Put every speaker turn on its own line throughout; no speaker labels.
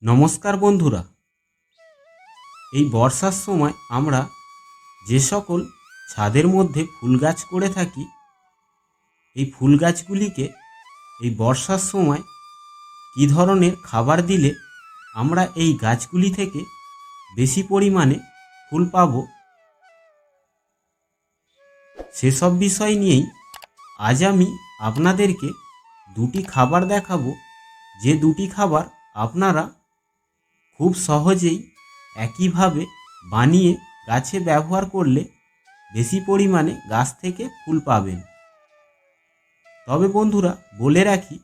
নমস্কার বন্ধুরা, এই বর্ষার সময় আমরা যে সকল ছাদের মধ্যে ফুল গাছ করে থাকি, এই ফুল গাছগুলিকে এই বর্ষার সময় কী ধরনের খাবার দিলে আমরা এই গাছগুলি থেকে বেশি পরিমাণে ফুল পাব, সেসব বিষয় নিয়েই আজ আমি আপনাদেরকে দুটি খাবার দেখাবো। যে দুটি খাবার আপনারা খুব সহজেই একইভাবে বানিয়ে গাছে ব্যবহার করলে বেশি পরিমাণে গাছ থেকে ফুল পাবেন। তবে বন্ধুরা বলে রাখি,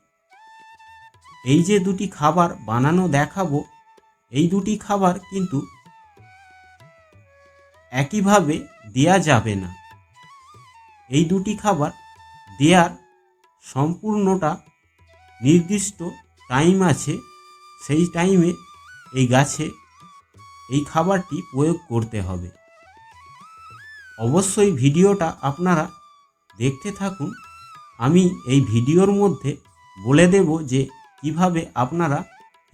এই যে দুটি খাবার বানানো দেখাবো, এই দুটি খাবার কিন্তু একইভাবে দেয়া যাবে না। এই দুটি খাবার দেওয়ার সম্পূর্ণটা নির্দিষ্ট টাইম আছে, সেই টাইমে এই গাছে এই খাবারটি প্রয়োগ করতে হবে। অবশ্যই ভিডিওটা আপনারা দেখতে থাকুন। আমি এই ভিডিওর মধ্যে বলে দেব যে কিভাবে আপনারা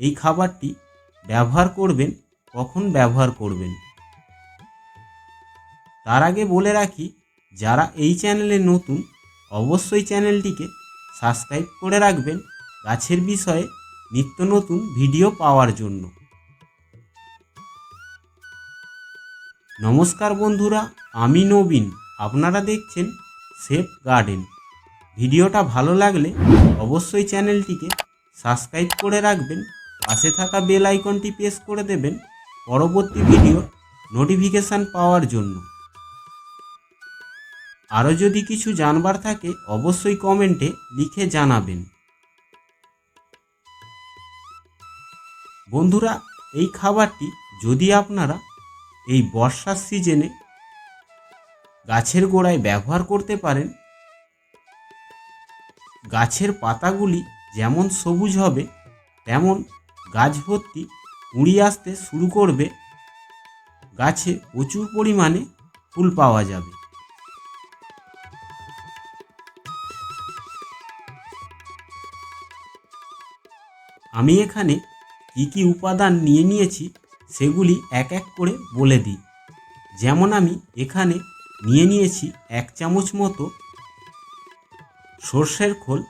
এই খাবারটি ব্যবহার করবেন, কখন ব্যবহার করবেন। তার আগে বলে রাখি, যারা এই চ্যানেলে নতুন অবশ্যই চ্যানেলটিকে সাবস্ক্রাইব করে রাখবেন গাছের বিষয়ে নিত্য নতুন ভিডিও পাওয়ার জন্য। নমস্কার বন্ধুরা, আমি নবীন, আপনারা দেখছেন সেফ গার্ডেন। ভিডিওটা ভালো লাগলে অবশ্যই চ্যানেলটিকে সাবস্ক্রাইব করে রাখবেন, পাশে থাকা বেল আইকনটি প্রেস করে দেবেন পরবর্তী ভিডিও নোটিফিকেশান পাওয়ার জন্য। আরও যদি কিছু জানবার থাকে অবশ্যই কমেন্টে লিখে জানাবেন। বন্ধুরা, এই খাবারটি যদি আপনারা এই বর্ষার সিজনে গাছের গোড়ায় ব্যবহার করতে পারেন, গাছের পাতাগুলি যেমন সবুজ হবে, তেমন গাছ ভর্তি কুঁড়ি আসতে শুরু করবে, গাছে প্রচুর পরিমাণে ফুল পাওয়া যাবে। আমি এখানে কি কি উপাদান নিয়ে নিয়েছি সেগুলি এক এক করে বলে দিই। যেমন আমি এখানে নিয়ে নিয়েছি 1 চামচ মতো সর্ষের খোল,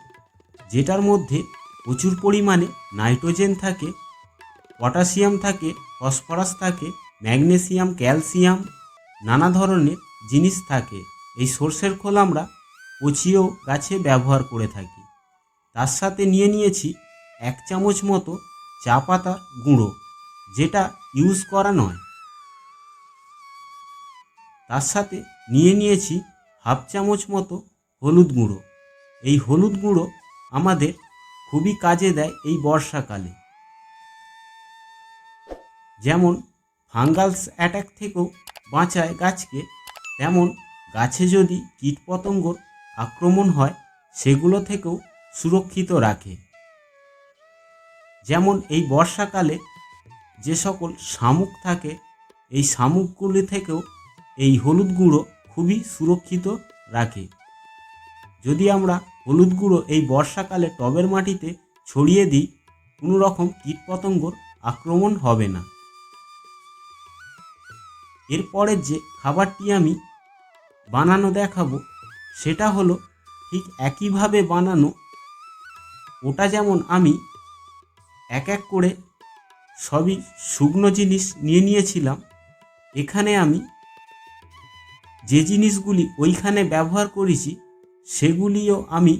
যেটার মধ্যে প্রচুর পরিমাণে নাইট্রোজেন থাকে, পটাশিয়াম থাকে, ফসফরাস থাকে, ম্যাগনেসিয়াম, ক্যালসিয়াম, নানা ধরনের জিনিস থাকে। এই সর্ষের খোল আমরা পচিয়েও গাছে ব্যবহার করে থাকি। তার সাথে নিয়ে নিয়েছি 1 চামচ মতো চা পাতার গুঁড়ো, যেটা ইউজ করা নয়। তার সাথে নিয়ে নিয়েছি 1/2 চামচ মতো হলুদ গুঁড়ো। এই হলুদ গুঁড়ো আমাদের খুবই কাজে দেয় এই বর্ষাকালে। যেমন ফাঙ্গাস অ্যাটাক থেকেও বাঁচায় গাছকে, তেমন গাছে যদি কীটপতঙ্গর আক্রমণ হয় সেগুলো থেকেও সুরক্ষিত রাখে। যেমন এই বর্ষাকালে যে সকল শামুক থাকে, এই শামুকগুলি থেকেও এই হলুদ গুঁড়ো খুবই সুরক্ষিত রাখে। যদি আমরা হলুদ গুঁড়ো এই বর্ষাকালে টবের মাটিতে ছড়িয়ে দিই, কোনো রকম কীটপতঙ্গর আক্রমণ হবে না। এরপরের যে খাবারটি আমি বানানো দেখাবো সেটা হলো ঠিক একইভাবে বানানো। ওটা যেমন আমি এক এক করে সবই শুকনো জিনিস নিয়ে নিয়েছিলাম, এখানে আমি যে জিনিসগুলি ওইখানে ব্যবহার করেছি সেগুলিও আমি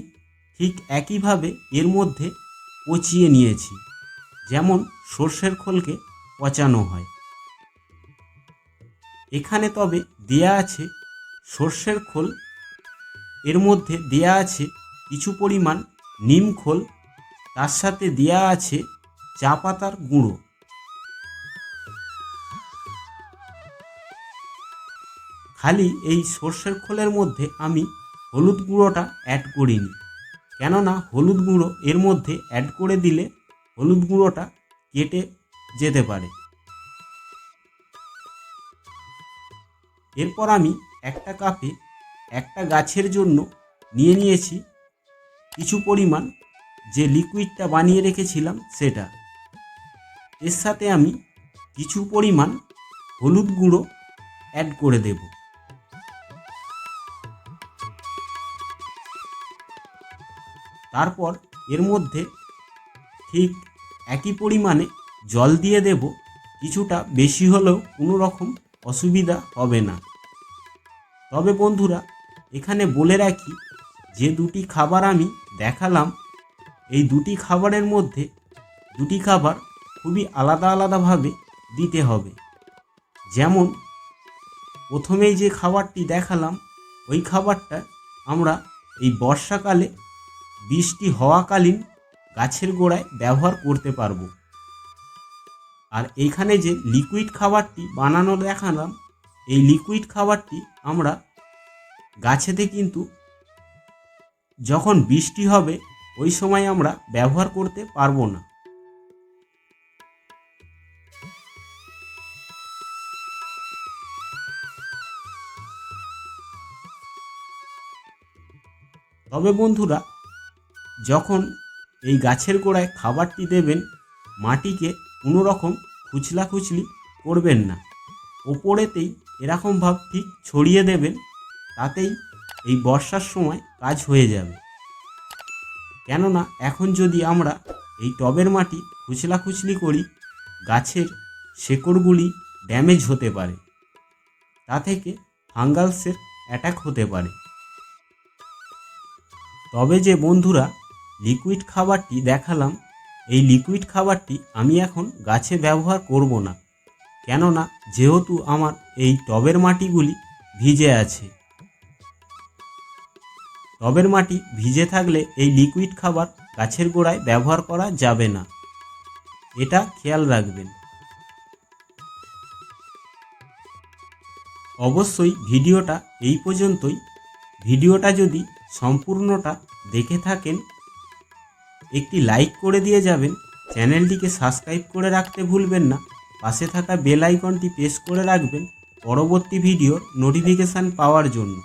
ঠিক একইভাবে এর মধ্যে পচিয়ে নিয়েছি, যেমন সর্ষের খোলকে পচানো হয়। এখানে তবে দেয়া আছে সর্ষের খোল, এর মধ্যে দেয়া আছে কিছু পরিমাণ নিম খোল, তার সাথে দেয়া আছে চা পাতার গুঁড়ো। খালি এই সর্ষের খোলের মধ্যে আমি হলুদ গুঁড়োটা অ্যাড করিনি, কেননা হলুদ গুঁড়ো এর মধ্যে অ্যাড করে দিলে হলুদ গুঁড়োটা কেটে যেতে পারে। এরপর আমি একটা কাপে একটা গাছের জন্য নিয়ে নিয়েছি কিছু পরিমাণ যে লিকুইডটা বানিয়ে রেখেছিলাম সেটা। এর সাথে আমি কিছু পরিমাণ হলুদ গুঁড়ো অ্যাড করে দেব। তারপর এর মধ্যে ঠিক একই পরিমাণে জল দিয়ে দেব। কিছুটা বেশি হলেও কোনো রকম অসুবিধা হবে না। তবে বন্ধুরা, এখানে বলে রাখি, যে দুটি খাবার আমি দেখালাম, এই দুটি খাবারের মধ্যে দুটি খাবার খুবই আলাদা আলাদাভাবে দিতে হবে। যেমন প্রথমেই যে খাবারটি দেখালাম, ওই খাবারটা আমরা এই বর্ষাকালে বৃষ্টি হওয়াকালীন গাছের গোড়ায় ব্যবহার করতে পারবো। আর এইখানে যে লিকুইড খাবারটি বানানো দেখালাম, এই লিকুইড খাবারটি আমরা গাছেতে কিন্তু যখন বৃষ্টি হবে ওই সময় আমরা ব্যবহার করতে পারবো না। তবে বন্ধুরা, যখন এই গাছের গোড়ায় খাবারটি দেবেন, মাটিকে কোনো রকম খুচলাখুচলি করবেন না। ওপরেতেই এরকমভাব ঠিক ছড়িয়ে দেবেন, তাতেই এই বর্ষার সময় কাজ হয়ে যাবে। কেননা এখন যদি আমরা এই টবের মাটি খুচলাখুচলি করি, গাছের শেকড়গুলি ড্যামেজ হতে পারে, তা থেকে ফাঙ্গাসের অ্যাটাক হতে পারে। তবে যে বন্ধুরা লিকুইড খাবারটি দেখালাম, এই লিকুইড খাবারটি আমি এখন গাছে ব্যবহার করব না। কেননা যেহেতু আমার এই টবের মাটিগুলি ভিজে আছে, টবের মাটি ভিজে থাকলে এই লিকুইড খাবার গাছের গোড়ায় ব্যবহার করা যাবে না, এটা খেয়াল রাখবেন। অবশ্যই ভিডিওটা এই পর্যন্তই। ভিডিওটা যদি সম্পূর্ণটা দেখে থাকেন, একটি লাইক করে দিয়ে যাবেন। চ্যানেলটিকে সাবস্ক্রাইব করে রাখতে ভুলবেন না। পাশে থাকা বেল আইকনটি প্রেস করে রাখবেন পরবর্তী ভিডিওর নোটিফিকেশান পাওয়ার জন্য।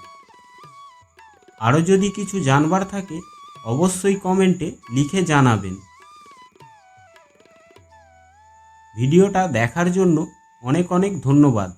আরও যদি কিছু জানবার থাকে অবশ্যই কমেন্টে লিখে জানাবেন। ভিডিওটা দেখার জন্য অনেক অনেক ধন্যবাদ।